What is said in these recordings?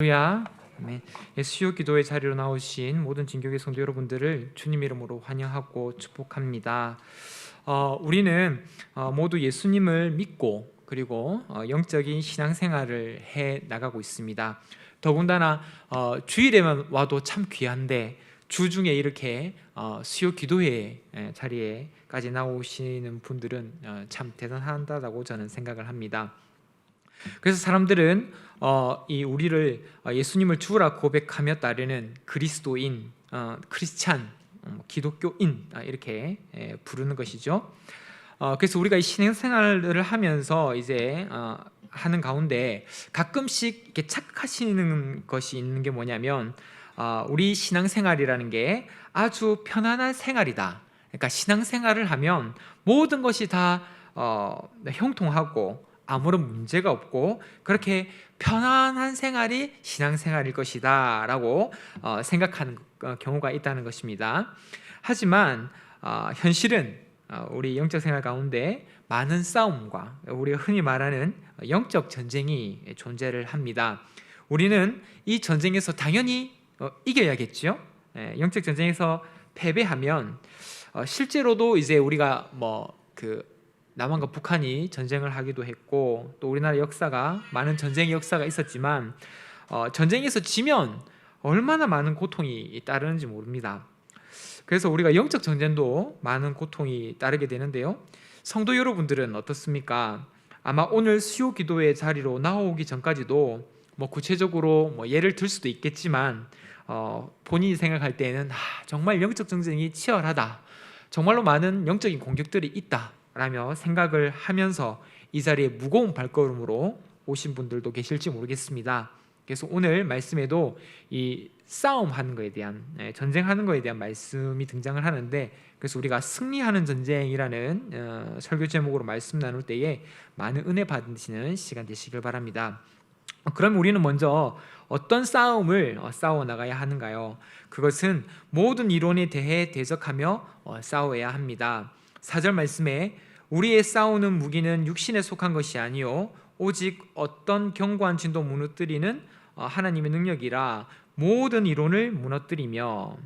할렐루야. 네. 수요 기도의 자리로 나오신 모든 진교회 성도 여러분들을 주님 이름으로 환영하고 축복합니다. 우리는 모두 예수님을 믿고 그리고 영적인 신앙생활을 해 나가고 있습니다. 더군다나 주일에만 와도 참 귀한데 주중에 이렇게 수요 기도회 자리에까지 나오시는 분들은 참 대단하다고 저는 생각을 합니다. 그래서 사람들은 우리를 예수님을 주라 고백하며 따르는 그리스도인, 크리스찬, 기독교인 이렇게 부르는 것이죠. 그래서 우리가 이 신앙생활을 하면서 이제 하는 가운데 가끔씩 이렇게 착각하시는 것이 있는 게 뭐냐면 우리 신앙생활이라는 게 아주 편안한 생활이다. 그러니까 신앙생활을 하면 모든 것이 다 형통하고 아무런 문제가 없고 그렇게 편안한 생활이 신앙생활일 것이다 라고 생각하는 경우가 있다는 것입니다. 하지만 현실은 우리 영적 생활 가운데 많은 싸움과 우리가 흔히 말하는 영적 전쟁이 존재를 합니다. 우리는 이 전쟁에서 당연히 이겨야겠죠. 영적 전쟁에서 패배하면 실제로도 이제 우리가 남한과 북한이 전쟁을 하기도 했고 또 우리나라 역사가 많은 전쟁의 역사가 있었지만 전쟁에서 지면 얼마나 많은 고통이 따르는지 모릅니다. 그래서 우리가 영적 전쟁도 많은 고통이 따르게 되는데요. 성도 여러분들은 어떻습니까? 아마 오늘 수요 기도의 자리로 나오기 전까지도 구체적으로 예를 들 수도 있겠지만 본인이 생각할 때는 정말 영적 전쟁이 치열하다, 정말로 많은 영적인 공격들이 있다 라며 생각을 하면서 이 자리에 무거운 발걸음으로 오신 분들도 계실지 모르겠습니다. 그래서 오늘 말씀에도 이 싸움하는 것에 대한, 전쟁하는 것에 대한 말씀이 등장을 하는데, 그래서 우리가 승리하는 전쟁이라는 설교 제목으로 말씀 나눌 때에 많은 은혜 받으시는 시간 되시길 바랍니다. 그럼 우리는 먼저 어떤 싸움을 싸워 나가야 하는가요? 그것은 모든 이론에 대해 대적하며 싸워야 합니다. 4절 말씀에 우리의 싸우는 무기는 육신에 속한 것이 아니요 오직 어떤 견고한 진도 무너뜨리는 하나님의 능력이라 모든 이론을 무너뜨리며.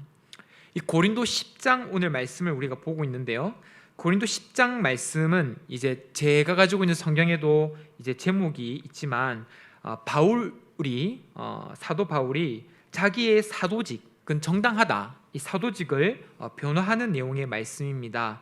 이 고린도 10장 오늘 말씀을 우리가 보고 있는데요. 고린도 10장 말씀은 이제 제가 가지고 있는 성경에도 이제 제목이 있지만 사도 바울이 자기의 사도직은 정당하다, 이 사도직을 변호하는 내용의 말씀입니다.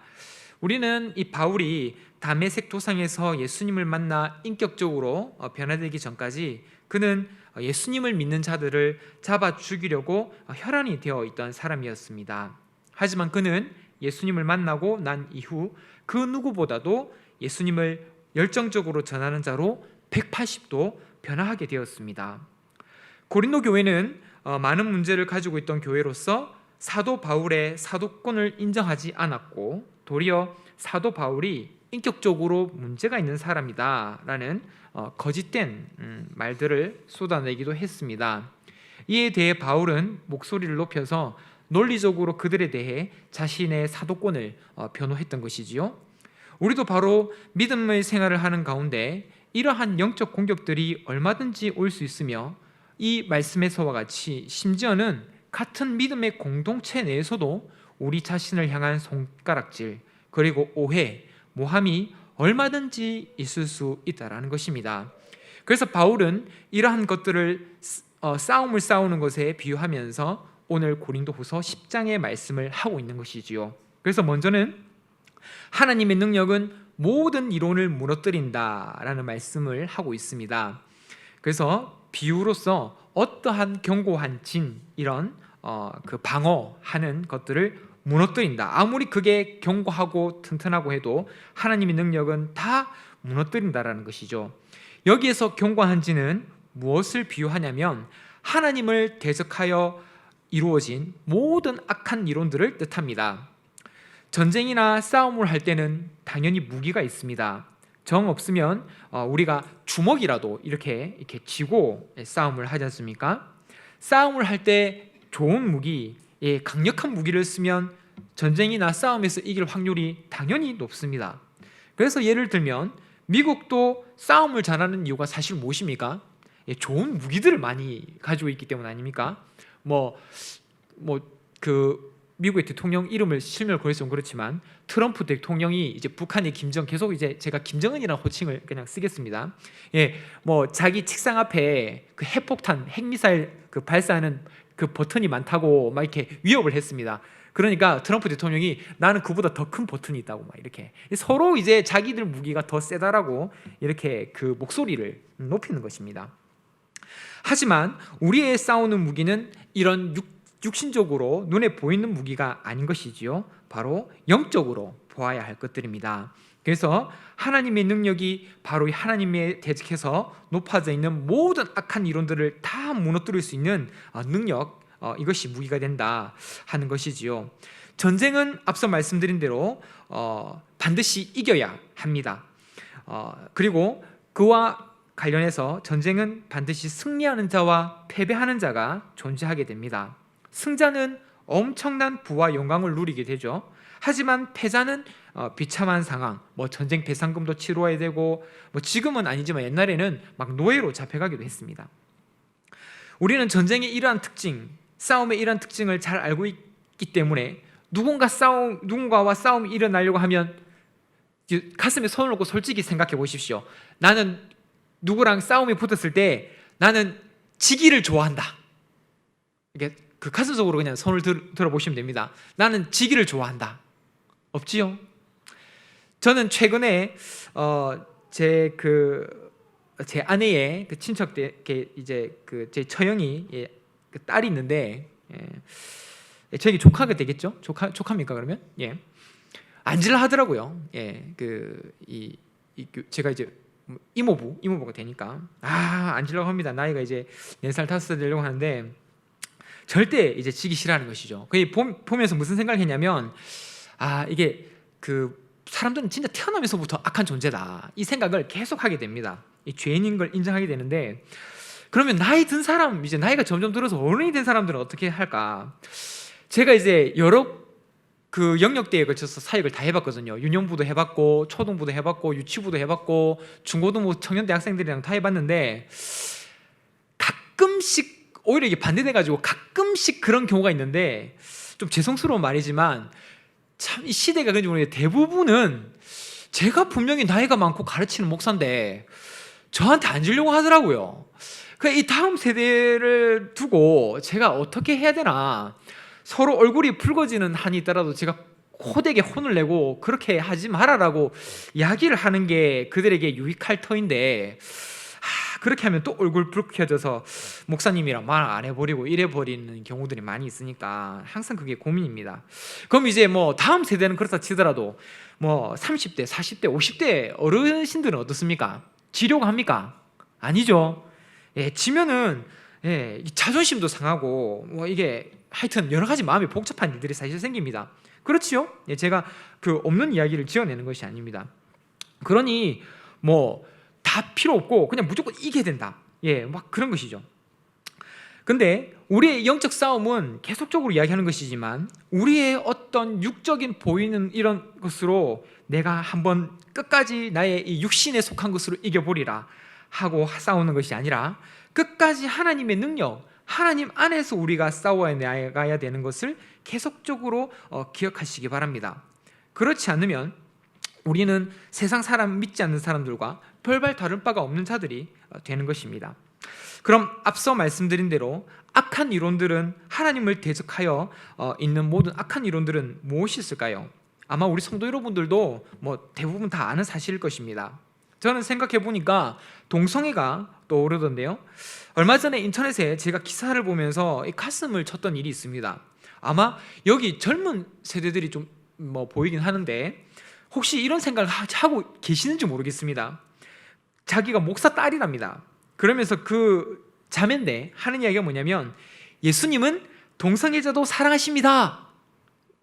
우리는 이 바울이 다메섹 도상에서 예수님을 만나 인격적으로 변화되기 전까지 그는 예수님을 믿는 자들을 잡아 죽이려고 혈안이 되어 있던 사람이었습니다. 하지만 그는 예수님을 만나고 난 이후 그 누구보다도 예수님을 열정적으로 전하는 자로 180도 변화하게 되었습니다. 고린도 교회는 많은 문제를 가지고 있던 교회로서 사도 바울의 사도권을 인정하지 않았고 도리어 사도 바울이 인격적으로 문제가 있는 사람이다 라는 거짓된 말들을 쏟아내기도 했습니다. 이에 대해 바울은 목소리를 높여서 논리적으로 그들에 대해 자신의 사도권을 변호했던 것이지요. 우리도 바로 믿음의 생활을 하는 가운데 이러한 영적 공격들이 얼마든지 올 수 있으며 이 말씀에서와 같이 심지어는 같은 믿음의 공동체 내에서도 우리 자신을 향한 손가락질 그리고 오해, 모함이 얼마든지 있을 수 있다라는 것입니다. 그래서 바울은 이러한 것들을 싸움을 싸우는 것에 비유하면서 오늘 고린도후서 10장의 말씀을 하고 있는 것이지요. 그래서 먼저는 하나님의 능력은 모든 이론을 무너뜨린다라는 말씀을 하고 있습니다. 그래서 비유로서 어떠한 견고한 진, 이런 방어하는 것들을 무너뜨린다. 아무리 그게 견고하고 튼튼하고 해도 하나님의 능력은 다 무너뜨린다라는 것이죠. 여기에서 견고한 진은 무엇을 비유하냐면 하나님을 대적하여 이루어진 모든 악한 이론들을 뜻합니다. 전쟁이나 싸움을 할 때는 당연히 무기가 있습니다. 정 없으면 우리가 주먹이라도 이렇게 쥐고 싸움을 하지 않습니까? 싸움을 할 때 좋은 무기, 강력한 무기를 쓰면 전쟁이나 싸움에서 이길 확률이 당연히 높습니다. 그래서 예를 들면 미국도 싸움을 잘하는 이유가 사실 무엇입니까? 좋은 무기들을 많이 가지고 있기 때문 아닙니까? 그 미국의 대통령 이름을 실명을 걸었으면 그렇지만 트럼프 대통령이 이제 북한의 계속 이제 제가 김정은이라는 호칭을 그냥 쓰겠습니다. 자기 책상 앞에 그 핵폭탄, 핵미사일 그 발사하는 그 버튼이 많다고 막 이렇게 위협을 했습니다. 그러니까 트럼프 대통령이 나는 그보다 더 큰 버튼이 있다고 막 이렇게 서로 이제 자기들 무기가 더 세다라고 이렇게 그 목소리를 높이는 것입니다. 하지만 우리의 싸우는 무기는 이런 육신적으로 눈에 보이는 무기가 아닌 것이지요. 바로 영적으로 보아야 할 것들입니다. 그래서 하나님의 능력이 바로 이 하나님에 대적해서 높아져 있는 모든 악한 이론들을 다 무너뜨릴 수 있는 능력, 이것이 무기가 된다 하는 것이지요. 전쟁은 앞서 말씀드린 대로 반드시 이겨야 합니다. 그리고 그와 관련해서 전쟁은 반드시 승리하는 자와 패배하는 자가 존재하게 됩니다. 승자는 엄청난 부와 영광을 누리게 되죠. 하지만 패자는 비참한 상황, 전쟁 배상금도 치러야 되고, 지금은 아니지만 옛날에는 막 노예로 잡혀가기도 했습니다. 우리는 전쟁의 이러한 특징, 싸움의 이러한 특징을 잘 알고 있기 때문에 누군가와 싸움이 일어나려고 하면 가슴에 손을 얹고 솔직히 생각해 보십시오. 나는 누구랑 싸움이 붙었을 때 나는 지기를 좋아한다. 이게 그 가슴속으로 그냥 손을 들어보시면 됩니다. 나는 지기를 좋아한다. 없지요? 저는 최근에 제 아내의 그 친척 이제 제 처형이 그 딸이 있는데 저에게 조카가 되겠죠? 조카입니까 그러면? 안질라 하더라고요. 제가 이제 이모부가 되니까 안질라고 합니다. 나이가 이제 4살 5살 되려고 하는데 절대 이제 지기 싫어하는 것이죠. 보면서 무슨 생각을 했냐면 이게 그 사람들은 진짜 태어나면서부터 악한 존재다 이 생각을 계속 하게 됩니다. 이 죄인인 걸 인정하게 되는데 그러면 나이 든 사람, 이제 나이가 점점 들어서 어른이 된 사람들은 어떻게 할까? 제가 이제 여러 그 영역대에 걸쳐서 사역을 다 해봤거든요. 유년부도 해봤고 초등부도 해봤고 유치부도 해봤고 중고등부 청년대 학생들이랑 다 해봤는데 가끔씩 오히려 이게 반대돼가지고 가끔씩 그런 경우가 있는데 좀 죄송스러운 말이지만 참 이 시대가 그런지 모르겠는데 대부분은 제가 분명히 나이가 많고 가르치는 목사인데 저한테 앉으려고 하더라고요. 이 다음 세대를 두고 제가 어떻게 해야 되나, 서로 얼굴이 붉어지는 한이 있더라도 제가 호되게 혼을 내고 그렇게 하지 말아라고 이야기를 하는 게 그들에게 유익할 터인데 그렇게 하면 또 얼굴 붉혀져서 목사님이랑 말 안 해버리고 이래버리는 경우들이 많이 있으니까 항상 그게 고민입니다. 그럼 이제 다음 세대는 그렇다 치더라도 30대, 40대, 50대 어르신들은 어떻습니까? 지려고 합니까? 아니죠. 지면은 자존심도 상하고 이게 하여튼 여러 가지 마음이 복잡한 일들이 사실 생깁니다. 그렇지요? 제가 그 없는 이야기를 지어내는 것이 아닙니다. 그러니 다 필요 없고 그냥 무조건 이겨야 된다. 막 그런 것이죠. 근데 우리의 영적 싸움은 계속적으로 이야기하는 것이지만 우리의 어떤 육적인 보이는 이런 것으로 내가 한번 끝까지 나의 이 육신에 속한 것으로 이겨보리라 하고 싸우는 것이 아니라 끝까지 하나님의 능력, 하나님 안에서 우리가 싸워야 나가야 되는 것을 계속적으로 기억하시기 바랍니다. 그렇지 않으면 우리는 세상 사람 믿지 않는 사람들과 별반 다른 바가 없는 자들이 되는 것입니다. 그럼 앞서 말씀드린 대로 악한 이론들은, 하나님을 대적하여 있는 모든 악한 이론들은 무엇이 있을까요? 아마 우리 성도 여러분들도 대부분 다 아는 사실일 것입니다. 저는 생각해 보니까 동성애가 떠오르던데요. 얼마 전에 인터넷에 제가 기사를 보면서 가슴을 쳤던 일이 있습니다. 아마 여기 젊은 세대들이 좀 보이긴 하는데 혹시 이런 생각을 하고 계시는지 모르겠습니다. 자기가 목사 딸이랍니다. 그러면서 그 자매인데 하는 이야기가 뭐냐면 예수님은 동성애자도 사랑하십니다.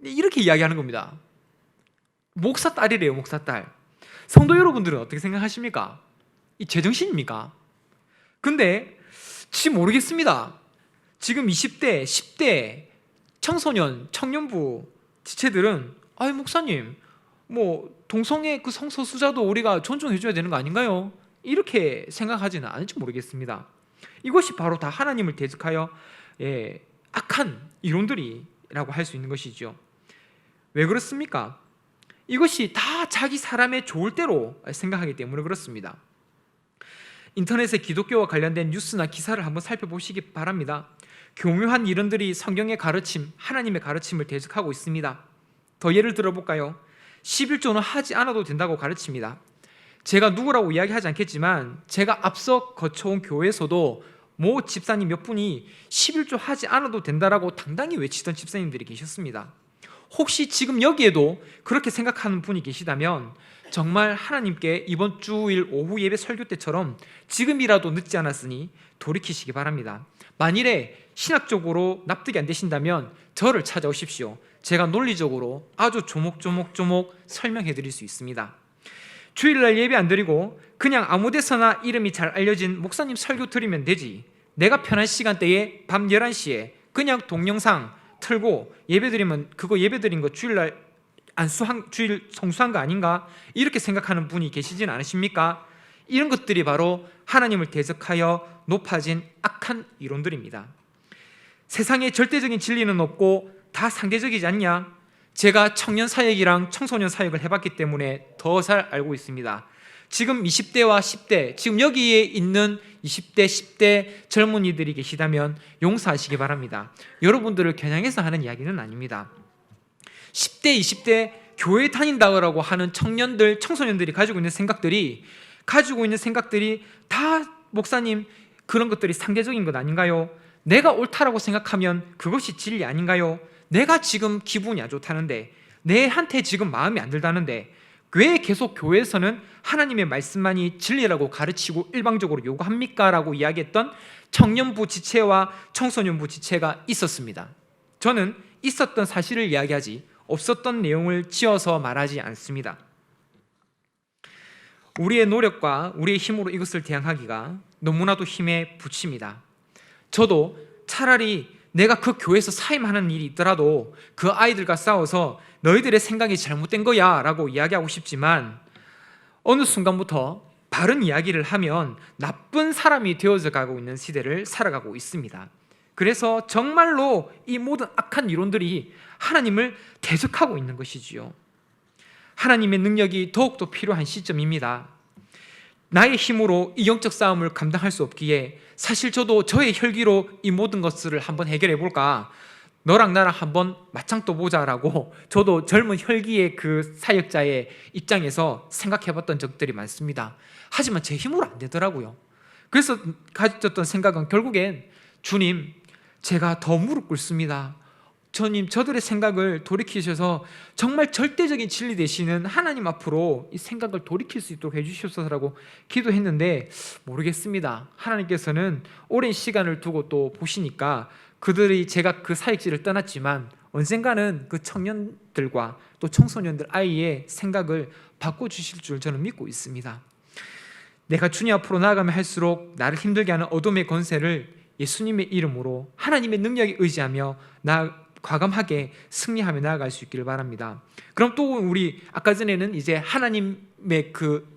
이렇게 이야기하는 겁니다. 목사 딸이래요. 목사 딸. 성도 여러분들은 어떻게 생각하십니까? 이 제정신입니까? 근데 모르겠습니다. 지금 20대, 10대 청소년, 청년부 지체들은 목사님 동성애 그 성소수자도 우리가 존중해줘야 되는 거 아닌가요? 이렇게 생각하지는 않을지 모르겠습니다. 이것이 바로 다 하나님을 대적하여 악한 이론들이라고 할 수 있는 것이죠. 왜 그렇습니까? 이것이 다 자기 사람의 좋을 대로 생각하기 때문에 그렇습니다. 인터넷에 기독교와 관련된 뉴스나 기사를 한번 살펴보시기 바랍니다. 교묘한 이론들이 성경의 가르침, 하나님의 가르침을 대적하고 있습니다. 더 예를 들어볼까요? 11조는 하지 않아도 된다고 가르칩니다. 제가 누구라고 이야기하지 않겠지만 제가 앞서 거쳐온 교회에서도 모 집사님 몇 분이 11조 하지 않아도 된다라고 당당히 외치던 집사님들이 계셨습니다. 혹시 지금 여기에도 그렇게 생각하는 분이 계시다면 정말 하나님께 이번 주일 오후 예배 설교 때처럼 지금이라도 늦지 않았으니 돌이키시기 바랍니다. 만일에 신학적으로 납득이 안 되신다면 저를 찾아오십시오. 제가 논리적으로 아주 조목조목 설명해 드릴 수 있습니다. 주일날 예배 안 드리고 그냥 아무 데서나 이름이 잘 알려진 목사님 설교 드리면 되지, 내가 편한 시간대에 밤 11시에 그냥 동영상 틀고 예배 드리면 그거 예배 드린 거 주일 성수한 거 아닌가? 이렇게 생각하는 분이 계시진 않으십니까? 이런 것들이 바로 하나님을 대적하여 높아진 악한 이론들입니다. 세상에 절대적인 진리는 없고 다 상대적이지 않냐? 제가 청년 사역이랑 청소년 사역을 해봤기 때문에 더 잘 알고 있습니다. 지금 20대와 10대, 지금 여기에 있는 20대, 10대 젊은이들이 계시다면 용서하시기 바랍니다. 여러분들을 겨냥해서 하는 이야기는 아닙니다. 10대, 20대 교회 다닌다고 하는 청년들, 청소년들이 가지고 있는 생각들이 다 목사님 그런 것들이 상대적인 것 아닌가요? 내가 옳다라고 생각하면 그것이 진리 아닌가요? 내가 지금 기분이 안 좋다는데, 내한테 지금 마음이 안 들다는데 왜 계속 교회에서는 하나님의 말씀만이 진리라고 가르치고 일방적으로 요구합니까? 라고 이야기했던 청년부 지체와 청소년부 지체가 있었습니다. 저는 있었던 사실을 이야기하지 없었던 내용을 지어서 말하지 않습니다. 우리의 노력과 우리의 힘으로 이것을 대항하기가 너무나도 힘에 부칩니다. 저도 차라리 내가 그 교회에서 사임하는 일이 있더라도 그 아이들과 싸워서 너희들의 생각이 잘못된 거야 라고 이야기하고 싶지만, 어느 순간부터 바른 이야기를 하면 나쁜 사람이 되어져 가고 있는 시대를 살아가고 있습니다. 그래서 정말로 이 모든 악한 이론들이 하나님을 대적하고 있는 것이지요. 하나님의 능력이 더욱더 필요한 시점입니다. 나의 힘으로 이 영적 싸움을 감당할 수 없기에 사실 저도 저의 혈기로 이 모든 것들을 한번 해결해 볼까, 너랑 나랑 한번 맞짱 떠보자라고 저도 젊은 혈기의 그 사역자의 입장에서 생각해 봤던 적들이 많습니다. 하지만 제 힘으로 안 되더라고요. 그래서 가졌던 생각은 결국엔, 주님, 제가 더 무릎 꿇습니다. 주님, 저들의 생각을 돌이키셔서 정말 절대적인 진리 되시는 하나님 앞으로 이 생각을 돌이킬 수 있도록 해주시옵소서라고 기도했는데, 모르겠습니다. 하나님께서는 오랜 시간을 두고 또 보시니까 제가 그 사역지를 떠났지만 언젠가는 그 청년들과 또 청소년들 아이의 생각을 바꿔주실 줄 저는 믿고 있습니다. 내가 주님 앞으로 나아가면 할수록 나를 힘들게 하는 어둠의 권세를 예수님의 이름으로 하나님의 능력에 의지하며 과감하게 승리하며 나아갈 수 있기를 바랍니다. 그럼 또 우리 아까 전에는 이제 하나님의 그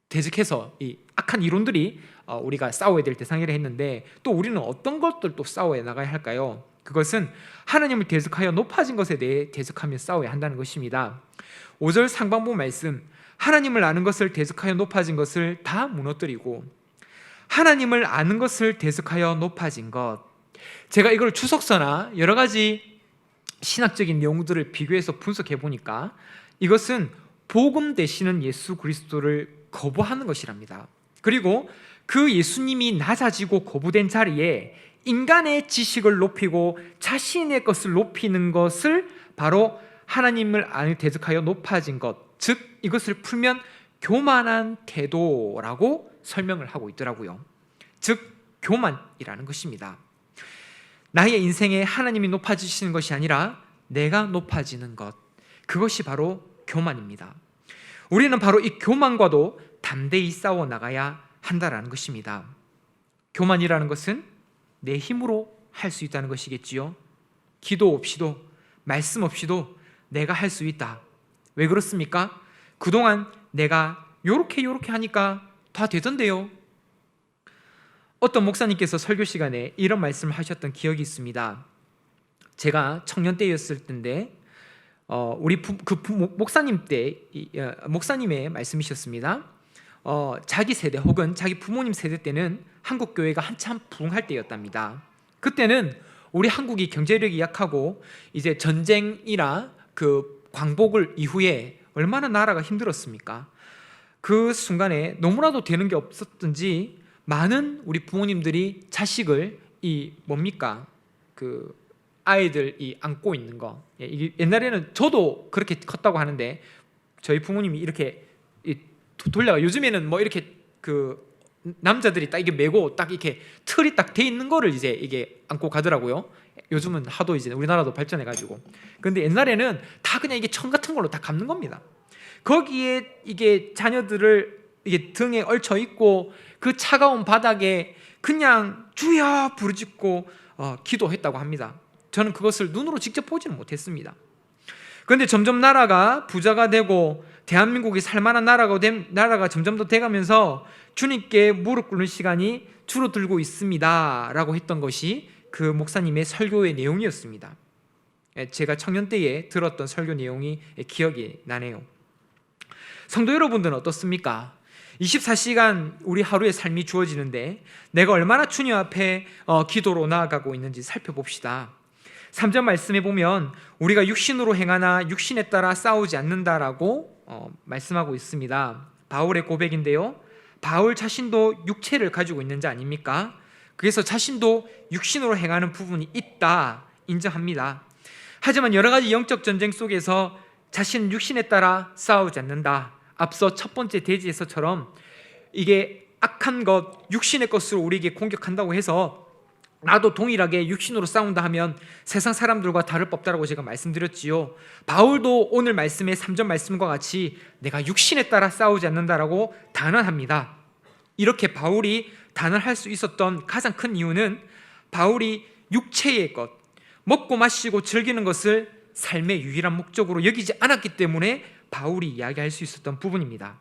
대적해서 이 악한 이론들이 우리가 싸워야 될 대상이라 했는데, 또 우리는 어떤 것들 또 싸워야 나가야 할까요? 그것은 하나님을 대적하여 높아진 것에 대해 대적하며 싸워야 한다는 것입니다. 5절 상반부 말씀, 하나님을 아는 것을 대적하여 높아진 것을 다 무너뜨리고, 하나님을 아는 것을 대적하여 높아진 것, 제가 이걸 주석서나 여러 가지 신학적인 내용들을 비교해서 분석해 보니까 이것은 복음 되시는 예수 그리스도를 거부하는 것이랍니다. 그리고 그 예수님이 낮아지고 거부된 자리에 인간의 지식을 높이고 자신의 것을 높이는 것을 바로 하나님을 대적하여 높아진 것, 즉 이것을 풀면 교만한 태도라고 설명을 하고 있더라고요. 즉 교만이라는 것입니다. 나의 인생에 하나님이 높아지시는 것이 아니라 내가 높아지는 것, 그것이 바로 교만입니다. 우리는 바로 이 교만과도 담대히 싸워 나가야 한다라는 것입니다. 교만이라는 것은 내 힘으로 할 수 있다는 것이겠지요. 기도 없이도 말씀 없이도 내가 할 수 있다. 왜 그렇습니까? 그동안 내가 요렇게 하니까 다 되던데요. 어떤 목사님께서 설교 시간에 이런 말씀을 하셨던 기억이 있습니다. 제가 청년 때였을 때인데 목사님의 말씀이셨습니다. 자기 세대 혹은 자기 부모님 세대 때는 한국 교회가 한참 부흥할 때였답니다. 그때는 우리 한국이 경제력이 약하고 이제 전쟁이나 그 광복을 이후에 얼마나 나라가 힘들었습니까? 그 순간에 너무나도 되는 게 없었던지 많은 우리 부모님들이 자식을 그 아이들 안고 있는 거. 이게 옛날에는 저도 그렇게 컸다고 하는데 저희 부모님이 이렇게 돌려가 요즘에는 뭐 이렇게 그 남자들이 딱 이게 메고 딱 이렇게 틀이 딱 돼 있는 거를 이제 이게 안고 가더라고요. 요즘은 하도 이제 우리나라도 발전해가지고. 근데 옛날에는 다 그냥 이게 천 같은 걸로 다 감는 겁니다. 거기에 이게 자녀들을 이게 등에 얽혀 있고 그 차가운 바닥에 그냥 주여 부르짖고 기도했다고 합니다. 저는 그것을 눈으로 직접 보지는 못했습니다. 그런데 점점 나라가 부자가 되고 대한민국이 살만한 나라가 점점 더 돼가면서 주님께 무릎 꿇는 시간이 줄어들고 있습니다 라고 했던 것이 그 목사님의 설교의 내용이었습니다. 제가 청년 때에 들었던 설교 내용이 기억이 나네요. 성도 여러분들은 어떻습니까? 24시간 우리 하루의 삶이 주어지는데 내가 얼마나 주님 앞에 기도로 나아가고 있는지 살펴봅시다. 3절 말씀에 보면 우리가 육신으로 행하나 육신에 따라 싸우지 않는다라고 말씀하고 있습니다. 바울의 고백인데요. 바울 자신도 육체를 가지고 있는 자 아닙니까? 그래서 자신도 육신으로 행하는 부분이 있다 인정합니다. 하지만 여러 가지 영적 전쟁 속에서 자신은 육신에 따라 싸우지 않는다. 앞서 첫 번째 대지에서처럼 이게 악한 것, 육신의 것으로 우리에게 공격한다고 해서 나도 동일하게 육신으로 싸운다 하면 세상 사람들과 다를 법 없다고 제가 말씀드렸지요. 바울도 오늘 말씀의 3절 말씀과 같이 내가 육신에 따라 싸우지 않는다라고 단언합니다. 이렇게 바울이 단언할 수 있었던 가장 큰 이유는 바울이 육체의 것, 먹고 마시고 즐기는 것을 삶의 유일한 목적으로 여기지 않았기 때문에 바울이 이야기할 수 있었던 부분입니다.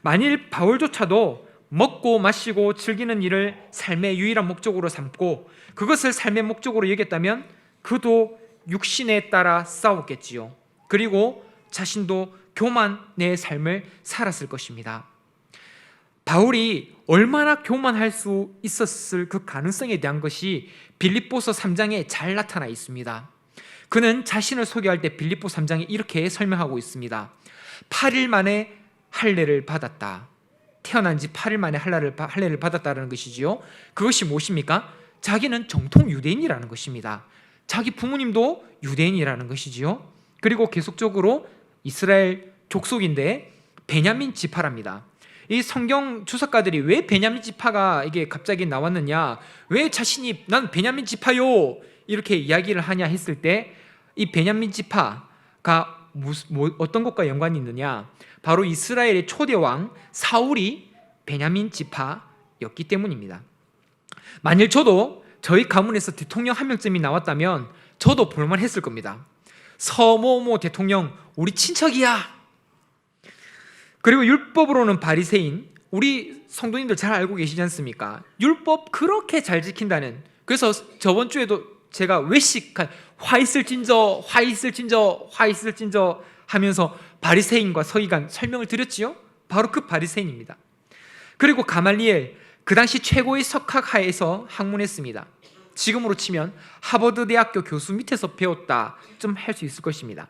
만일 바울조차도 먹고 마시고 즐기는 일을 삶의 유일한 목적으로 삼고 그것을 삶의 목적으로 여겼다면 그도 육신에 따라 싸웠겠지요. 그리고 자신도 교만의 삶을 살았을 것입니다. 바울이 얼마나 교만할 수 있었을 그 가능성에 대한 것이 빌립보서 3장에 잘 나타나 있습니다. 그는 자신을 소개할 때 빌립보 3장에 이렇게 설명하고 있습니다. 8일 만에 할례를 받았다. 태어난 지 8일 만에 할례를 받았다는 것이지요. 그것이 무엇입니까? 자기는 정통 유대인이라는 것입니다. 자기 부모님도 유대인이라는 것이지요. 그리고 계속적으로 이스라엘 족속인데 베냐민 지파랍니다. 이 성경 주석가들이 왜 베냐민 지파가 이게 갑자기 나왔느냐, 왜 자신이 난 베냐민 지파요 이렇게 이야기를 하냐 했을 때 이 베냐민 지파가 어떤 것과 연관이 있느냐, 바로 이스라엘의 초대 왕 사울이 베냐민 지파였기 때문입니다. 만일 저도 저희 가문에서 대통령 한 명쯤이 나왔다면 저도 볼만했을 겁니다. 서모모 대통령 우리 친척이야. 그리고 율법으로는 바리새인, 우리 성도님들 잘 알고 계시지 않습니까? 율법 그렇게 잘 지킨다는. 그래서 저번 주에도 제가 외식한 화 있을진저 하면서 바리새인과 서기관 설명을 드렸지요. 바로 그 바리새인입니다. 그리고 가말리엘, 그 당시 최고의 석학하에서 학문했습니다. 지금으로 치면 하버드 대학교 교수 밑에서 배웠다 좀 할 수 있을 것입니다.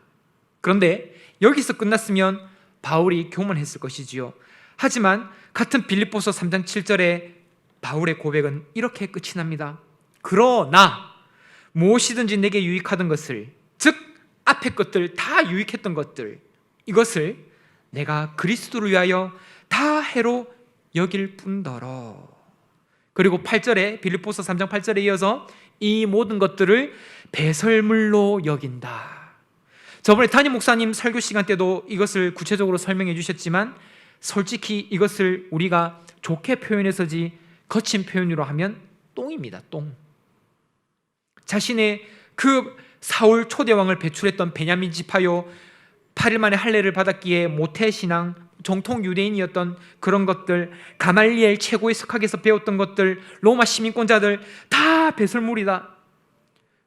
그런데 여기서 끝났으면 바울이 교만했을 것이지요. 하지만 같은 빌립보서 3장 7절에 바울의 고백은 이렇게 끝이 납니다. 그러나 무엇이든지 내게 유익하던 것을, 즉 앞에 것들 다 유익했던 것들, 이것을 내가 그리스도를 위하여 다 해로 여길 뿐더러. 그리고 8절에 빌립보서 3장 8절에 이어서 이 모든 것들을 배설물로 여긴다. 저번에 담임 목사님 설교 시간 때도 이것을 구체적으로 설명해 주셨지만 솔직히 이것을 우리가 좋게 표현해서지 거친 표현으로 하면 똥입니다. 똥. 자신의 그 사울 초대왕을 배출했던 베냐민 지파요, 8일 만에 할례를 받았기에 모태신앙, 정통 유대인이었던 그런 것들, 가말리엘 최고의 석학에서 배웠던 것들, 로마 시민권자들 다 배설물이다.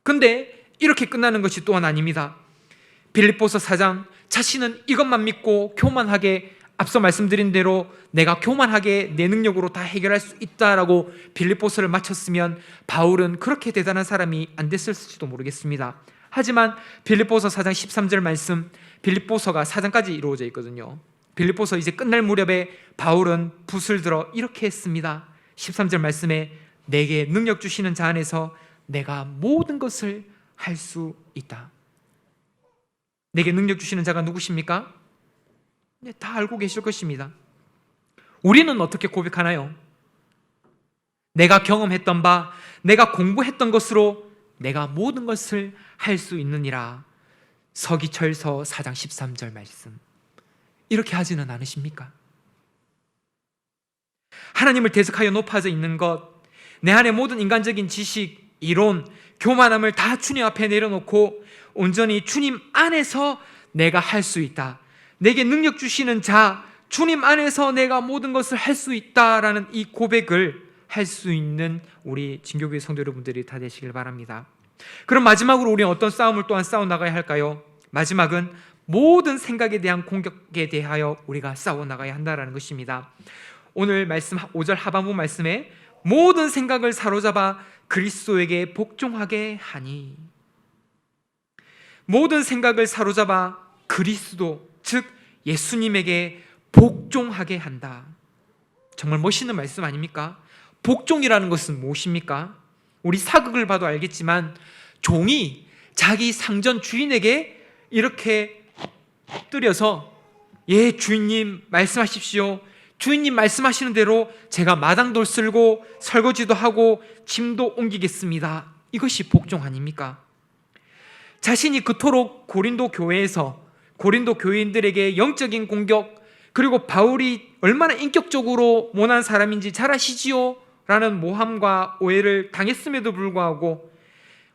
근데 이렇게 끝나는 것이 또한 아닙니다. 빌립보서 4장, 자신은 이것만 믿고 교만하게, 앞서 말씀드린 대로 내가 교만하게 내 능력으로 다 해결할 수 있다라고 빌립보서를 마쳤으면 바울은 그렇게 대단한 사람이 안 됐을지도 모르겠습니다. 하지만 빌립보서 4장 13절 말씀, 빌립보서가 4장까지 이루어져 있거든요. 빌립보서 이제 끝날 무렵에 바울은 붓을 들어 이렇게 했습니다. 13절 말씀에 내게 능력 주시는 자 안에서 내가 모든 것을 할 수 있다. 내게 능력 주시는 자가 누구십니까? 네, 다 알고 계실 것입니다. 우리는 어떻게 고백하나요? 내가 경험했던 바, 내가 공부했던 것으로 내가 모든 것을 할 수 있느니라. 서기철서 4장 13절 말씀. 이렇게 하지는 않으십니까? 하나님을 대적하여 높아져 있는 것, 내 안에 모든 인간적인 지식, 이론, 교만함을 다 주님 앞에 내려놓고 온전히 주님 안에서 내가 할 수 있다. 내게 능력 주시는 자, 주님 안에서 내가 모든 것을 할 수 있다라는 이 고백을 할 수 있는 우리 진교교회 성도 여러분들이 다 되시길 바랍니다. 그럼 마지막으로 우리는 어떤 싸움을 또한 싸워나가야 할까요? 마지막은 모든 생각에 대한 공격에 대하여 우리가 싸워나가야 한다는 것입니다. 오늘 말씀 5절 하반부 말씀에 모든 생각을 사로잡아 그리스도에게 복종하게 하니, 모든 생각을 사로잡아 그리스도, 즉 예수님에게 복종하게 한다. 정말 멋있는 말씀 아닙니까? 복종이라는 것은 무엇입니까? 우리 사극을 봐도 알겠지만 종이 자기 상전 주인에게 이렇게 엎드려서 예 주인님 말씀하십시오, 주인님 말씀하시는 대로 제가 마당도 쓸고 설거지도 하고 짐도 옮기겠습니다. 이것이 복종 아닙니까? 자신이 그토록 고린도 교회에서 고린도 교인들에게 영적인 공격, 그리고 바울이 얼마나 인격적으로 모난 사람인지 잘 아시지요? 라는 모함과 오해를 당했음에도 불구하고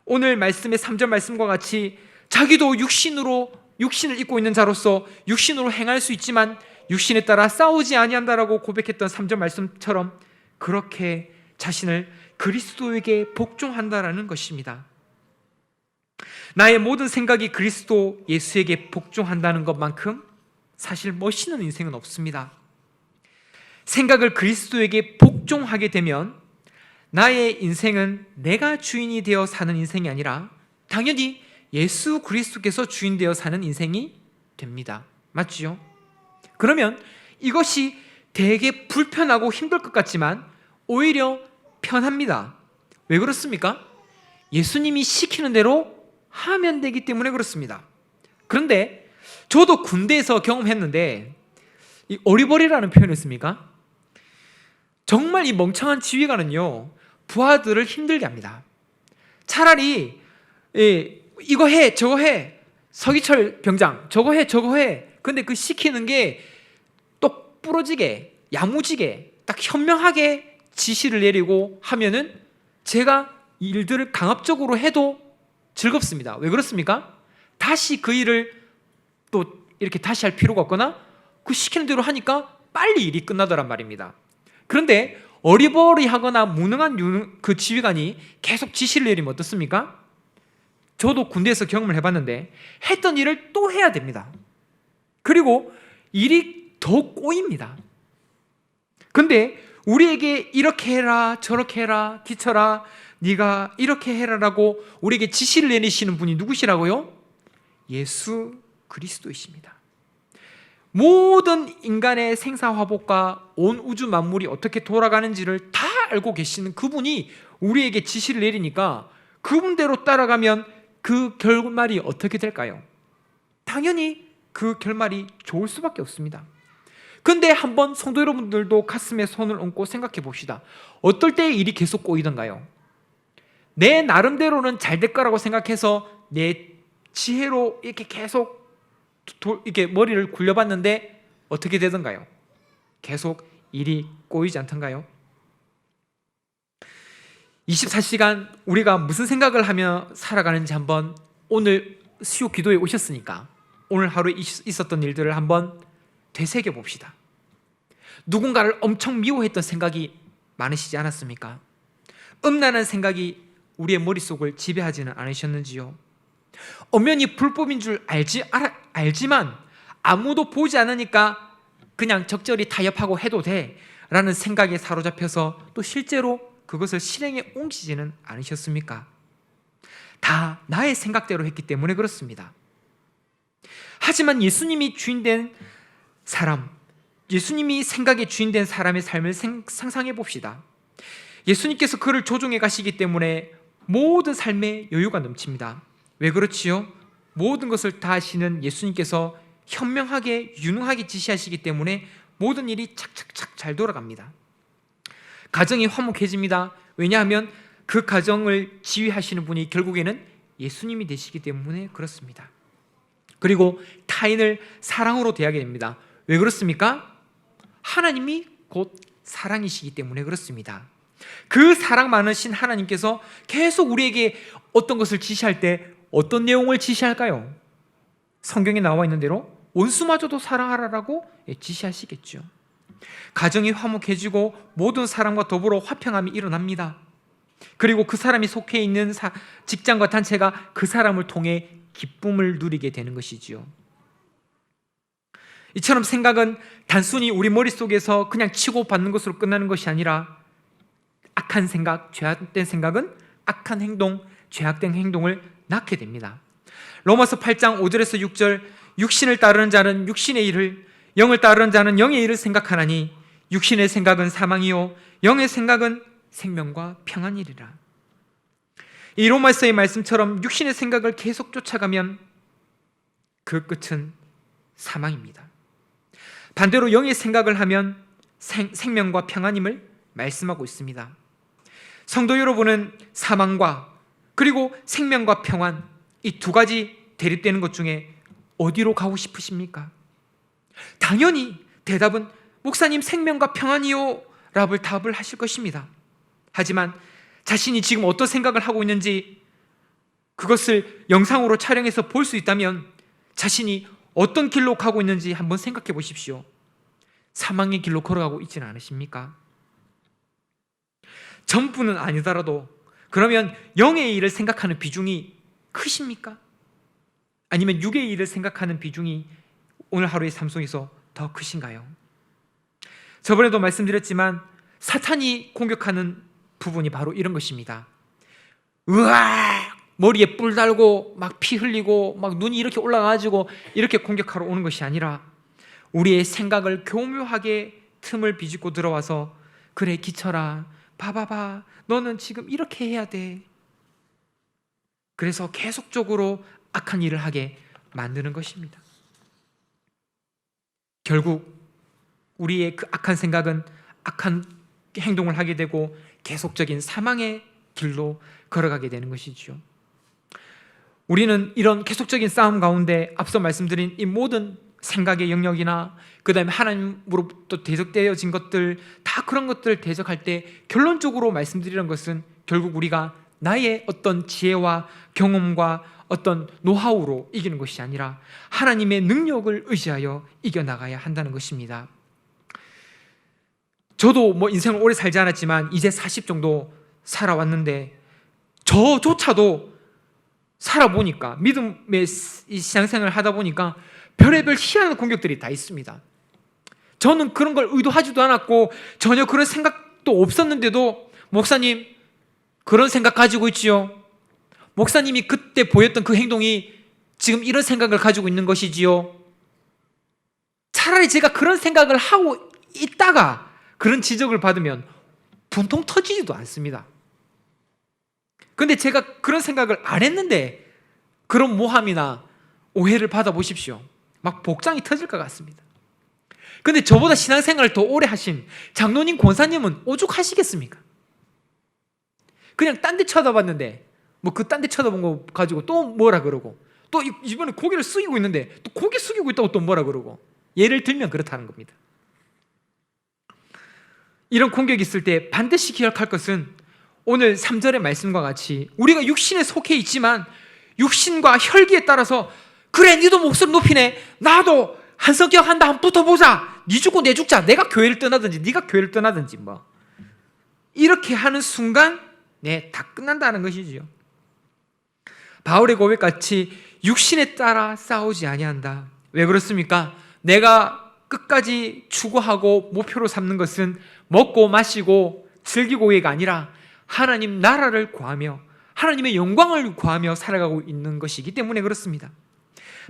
오늘 말씀의 3절 말씀과 같이 자기도 육신을 입고 있는 자로서 육신으로 행할 수 있지만 육신에 따라 싸우지 아니한다라고 고백했던 3절 말씀처럼 그렇게 자신을 그리스도에게 복종한다라는 것입니다. 나의 모든 생각이 그리스도 예수에게 복종한다는 것만큼 사실 멋있는 인생은 없습니다. 생각을 그리스도에게 복종하게 되면 나의 인생은 내가 주인이 되어 사는 인생이 아니라 당연히 예수 그리스도께서 주인 되어 사는 인생이 됩니다. 맞지요? 그러면 이것이 되게 불편하고 힘들 것 같지만 오히려 편합니다. 왜 그렇습니까? 예수님이 시키는 대로 하면 되기 때문에 그렇습니다. 그런데 저도 군대에서 경험했는데 이 어리버리라는 표현을 씁니까? 정말 이 멍청한 지휘관은요 부하들을 힘들게 합니다. 차라리 이거 해 저거 해, 서기철 병장 저거 해 저거 해, 근데 그 시키는 게 똑부러지게 야무지게 딱 현명하게 지시를 내리고 하면은 제가 일들을 강압적으로 해도 즐겁습니다. 왜 그렇습니까? 다시 그 일을 또 이렇게 다시 할 필요가 없거나 그 시키는 대로 하니까 빨리 일이 끝나더란 말입니다. 그런데 어리버리하거나 무능한 그 지휘관이 계속 지시를 내리면 어떻습니까? 저도 군대에서 경험을 해봤는데 했던 일을 또 해야 됩니다. 그리고 일이 더 꼬입니다. 근데 우리에게 이렇게 해라 저렇게 해라 기쳐라 네가 이렇게 해라라고 우리에게 지시를 내리시는 분이 누구시라고요? 예수 그리스도이십니다. 모든 인간의 생사화복과 온 우주 만물이 어떻게 돌아가는지를 다 알고 계시는 그분이 우리에게 지시를 내리니까 그분대로 따라가면 그 결말이 어떻게 될까요? 당연히 그 결말이 좋을 수밖에 없습니다. 근데 한번 성도 여러분들도 가슴에 손을 얹고 생각해 봅시다. 어떨 때 일이 계속 꼬이던가요? 내 나름대로는 잘 될 거라고 생각해서 내 지혜로 이렇게 계속 이렇게 머리를 굴려봤는데 어떻게 되던가요? 계속 일이 꼬이지 않던가요? 24시간 우리가 무슨 생각을 하며 살아가는지 한번 오늘 수요 기도에 오셨으니까 오늘 하루에 있었던 일들을 한번 되새겨 봅시다. 누군가를 엄청 미워했던 생각이 많으시지 않았습니까? 음란한 생각이 우리의 머릿속을 지배하지는 않으셨는지요? 엄연히 불법인 줄 알지만 아무도 보지 않으니까 그냥 적절히 타협하고 해도 돼 라는 생각에 사로잡혀서 또 실제로 그것을 실행에 옮기지는 않으셨습니까? 다 나의 생각대로 했기 때문에 그렇습니다. 하지만 예수님이 주인된 사람, 예수님이 생각의 주인된 사람의 삶을 상상해 봅시다. 예수님께서 그를 조종해 가시기 때문에 모든 삶에 여유가 넘칩니다. 왜 그렇지요? 모든 것을 다 하시는 예수님께서 현명하게 유능하게 지시하시기 때문에 모든 일이 착착착 잘 돌아갑니다. 가정이 화목해집니다. 왜냐하면 그 가정을 지휘하시는 분이 결국에는 예수님이 되시기 때문에 그렇습니다. 그리고 타인을 사랑으로 대하게 됩니다. 왜 그렇습니까? 하나님이 곧 사랑이시기 때문에 그렇습니다. 그 사랑 많으신 하나님께서 계속 우리에게 어떤 것을 지시할 때 어떤 내용을 지시할까요? 성경에 나와 있는 대로 원수마저도 사랑하라라고 지시하시겠죠. 가정이 화목해지고 모든 사람과 더불어 화평함이 일어납니다. 그리고 그 사람이 속해 있는 직장과 단체가 그 사람을 통해 기쁨을 누리게 되는 것이지요. 이처럼 생각은 단순히 우리 머릿속에서 그냥 치고받는 것으로 끝나는 것이 아니라 악한 생각, 죄악된 생각은 악한 행동, 죄악된 행동을 낳게 됩니다. 로마서 8장 5절에서 6절, 육신을 따르는 자는 육신의 일을, 영을 따르는 자는 영의 일을 생각하나니 육신의 생각은 사망이요 영의 생각은 생명과 평안이리라. 이 로마서의 말씀처럼 육신의 생각을 계속 쫓아가면 그 끝은 사망입니다. 반대로 영의 생각을 하면 생명과 평안임을 말씀하고 있습니다. 성도 여러분은 사망과 그리고 생명과 평안, 이 두 가지 대립되는 것 중에 어디로 가고 싶으십니까? 당연히 대답은 목사님 생명과 평안이요 라고 답을 하실 것입니다. 하지만 자신이 지금 어떤 생각을 하고 있는지 그것을 영상으로 촬영해서 볼 수 있다면 자신이 어떤 길로 가고 있는지 한번 생각해 보십시오. 사망의 길로 걸어가고 있지는 않으십니까? 전부는 아니더라도 그러면 영의 일을 생각하는 비중이 크십니까? 아니면 육의 일을 생각하는 비중이 오늘 하루의 삶 속에서 더 크신가요? 저번에도 말씀드렸지만 사탄이 공격하는 부분이 바로 이런 것입니다. 으악! 머리에 뿔 달고 막 피 흘리고 막 눈이 이렇게 올라가지고 이렇게 공격하러 오는 것이 아니라 우리의 생각을 교묘하게 틈을 비집고 들어와서 그래 기철아 봐봐봐 너는 지금 이렇게 해야 돼. 그래서 계속적으로 악한 일을 하게 만드는 것입니다. 결국 우리의 그 악한 생각은 악한 행동을 하게 되고 계속적인 사망의 길로 걸어가게 되는 것이죠. 우리는 이런 계속적인 싸움 가운데 앞서 말씀드린 이 모든 생각의 영역이나 그 다음에 하나님으로부터 대적되어진 것들 다 그런 것들을 대적할 때 결론적으로 말씀드리는 것은 결국 우리가 나의 어떤 지혜와 경험과 어떤 노하우로 이기는 것이 아니라 하나님의 능력을 의지하여 이겨나가야 한다는 것입니다. 저도 뭐 인생을 오래 살지 않았지만 이제 40 정도 살아왔는데 저조차도 살아보니까 믿음의 신앙생활을 하다 보니까 별의별 희한한 공격들이 다 있습니다. 저는 그런 걸 의도하지도 않았고 전혀 그런 생각도 없었는데도 목사님 그런 생각 가지고 있지요. 목사님이 그때 보였던 그 행동이 지금 이런 생각을 가지고 있는 것이지요. 차라리 제가 그런 생각을 하고 있다가 그런 지적을 받으면 분통 터지지도 않습니다. 근데 제가 그런 생각을 안 했는데 그런 모함이나 오해를 받아보십시오. 막 복장이 터질 것 같습니다. 근데 저보다 신앙생활을 더 오래 하신 장로님, 권사님은 오죽하시겠습니까? 그냥 딴 데 쳐다봤는데 뭐 그 딴 데 쳐다본 거 가지고 또 뭐라 그러고 또 이번에 고개를 숙이고 있는데 또 고개 숙이고 있다고 또 뭐라 그러고 예를 들면 그렇다는 겁니다. 이런 공격이 있을 때 반드시 기억할 것은 오늘 3절의 말씀과 같이 우리가 육신에 속해 있지만 육신과 혈기에 따라서 그래 니도 목소리 높이네 나도 한성격 한다, 한번 붙어보자. 니 죽고 내 죽자. 내가 교회를 떠나든지 네가 교회를 떠나든지 뭐 이렇게 하는 순간 다 끝난다는 것이지요. 바울의 고백같이 육신에 따라 싸우지 아니한다. 왜 그렇습니까? 내가 끝까지 추구하고 목표로 삼는 것은 먹고 마시고 즐기고가 아니라 하나님 나라를 구하며 하나님의 영광을 구하며 살아가고 있는 것이기 때문에 그렇습니다.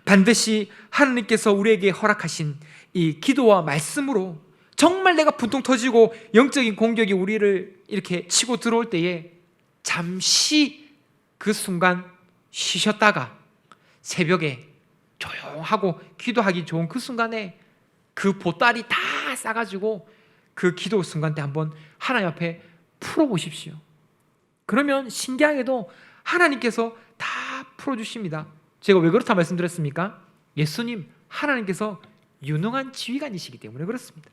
반드시 하나님께서 우리에게 허락하신 이 기도와 말씀으로 정말 내가 분통 터지고 영적인 공격이 우리를 이렇게 치고 들어올 때에 잠시 그 순간 쉬셨다가 새벽에 조용하고 기도하기 좋은 그 순간에 그 보따리 다 싸가지고 그 기도 순간 때 한번 하나님 앞에 풀어보십시오. 그러면 신기하게도 하나님께서 다 풀어주십니다. 제가 왜 그렇다 말씀드렸습니까? 예수님 하나님께서 유능한 지휘관이시기 때문에 그렇습니다.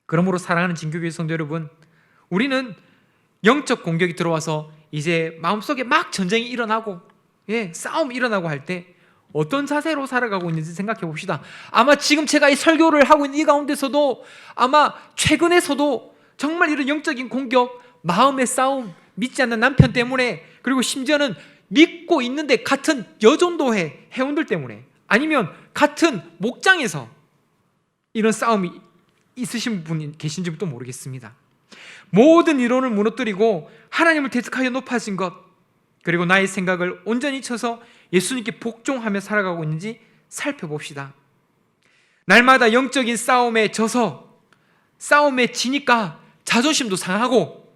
그러므로 사랑하는 진교교회 성도 여러분, 우리는 영적 공격이 들어와서 이제 마음속에 막 전쟁이 일어나고 싸움이 일어나고 할 때 어떤 자세로 살아가고 있는지 생각해 봅시다. 아마 지금 제가 이 설교를 하고 있는 이 가운데서도 아마 최근에서도 정말 이런 영적인 공격, 마음의 싸움, 믿지 않는 남편 때문에, 그리고 심지어는 믿고 있는데 같은 여전도회 회원들 때문에, 아니면 같은 목장에서 이런 싸움이 있으신 분이 계신지도 모르겠습니다. 모든 이론을 무너뜨리고 하나님을 대적하여 높아진 것, 그리고 나의 생각을 온전히 쳐서 예수님께 복종하며 살아가고 있는지 살펴봅시다. 날마다 영적인 싸움에 져서 싸움에 지니까 자존심도 상하고,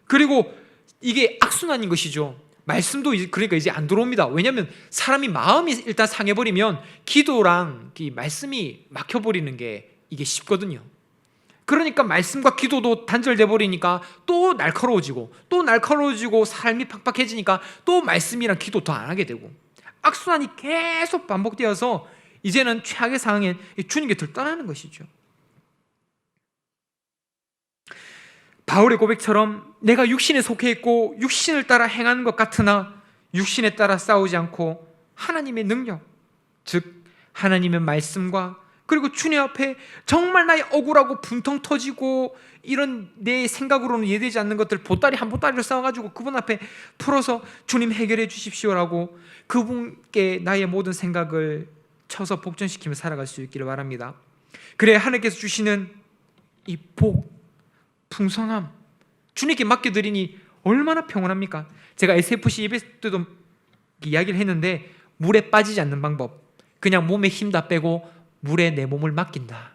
그리고 이게 악순환인 것이죠. 말씀도 그러니까 이제 안 들어옵니다. 왜냐하면 사람이 마음이 일단 상해버리면 기도랑 이 말씀이 막혀버리는 게 이게 쉽거든요. 그러니까 말씀과 기도도 단절돼 버리니까 또 날카로워지고 삶이 팍팍해지니까 또 말씀이랑 기도 더 안 하게 되고, 악순환이 계속 반복되어서 이제는 최악의 상황에 주님께 떠나는 것이죠. 바울의 고백처럼 내가 육신에 속해 있고 육신을 따라 행하는 것 같으나 육신에 따라 싸우지 않고 하나님의 능력, 즉 하나님의 말씀과 그리고 주님 앞에 정말 나의 억울하고 분통 터지고 이런 내 생각으로는 이해되지 않는 것들 보따리 한 보따리를 쌓아가지고 그분 앞에 풀어서 주님 해결해 주십시오라고 그분께 나의 모든 생각을 쳐서 복전시키며 살아갈 수 있기를 바랍니다. 그래야 하나님께서 주시는 이 복, 풍성함, 주님께 맡겨드리니 얼마나 평온합니까? 제가 SFC 예배 때도 이야기를 했는데, 물에 빠지지 않는 방법, 그냥 몸에 힘 다 빼고 물에 내 몸을 맡긴다.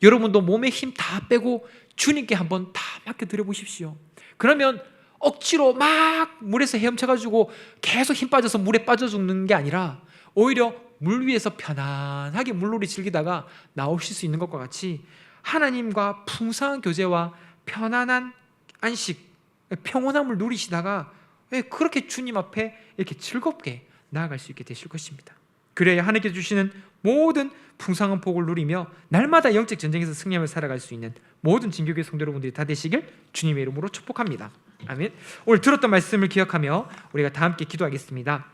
여러분도 몸에 힘 다 빼고 주님께 한번 다 맡겨드려 보십시오. 그러면 억지로 막 물에서 헤엄쳐가지고 계속 힘 빠져서 물에 빠져 죽는 게 아니라 오히려 물 위에서 편안하게 물놀이 즐기다가 나오실 수 있는 것과 같이 하나님과 풍성한 교제와 편안한 안식, 평온함을 누리시다가 그렇게 주님 앞에 이렇게 즐겁게 나아갈 수 있게 되실 것입니다. 그래야 하나님께서 주시는 모든 풍성한 복을 누리며 날마다 영적 전쟁에서 승리하며 살아갈 수 있는 모든 진교회 성도 여러분들이 다 되시길 주님의 이름으로 축복합니다. 아멘. 오늘 들었던 말씀을 기억하며 우리가 다 함께 기도하겠습니다.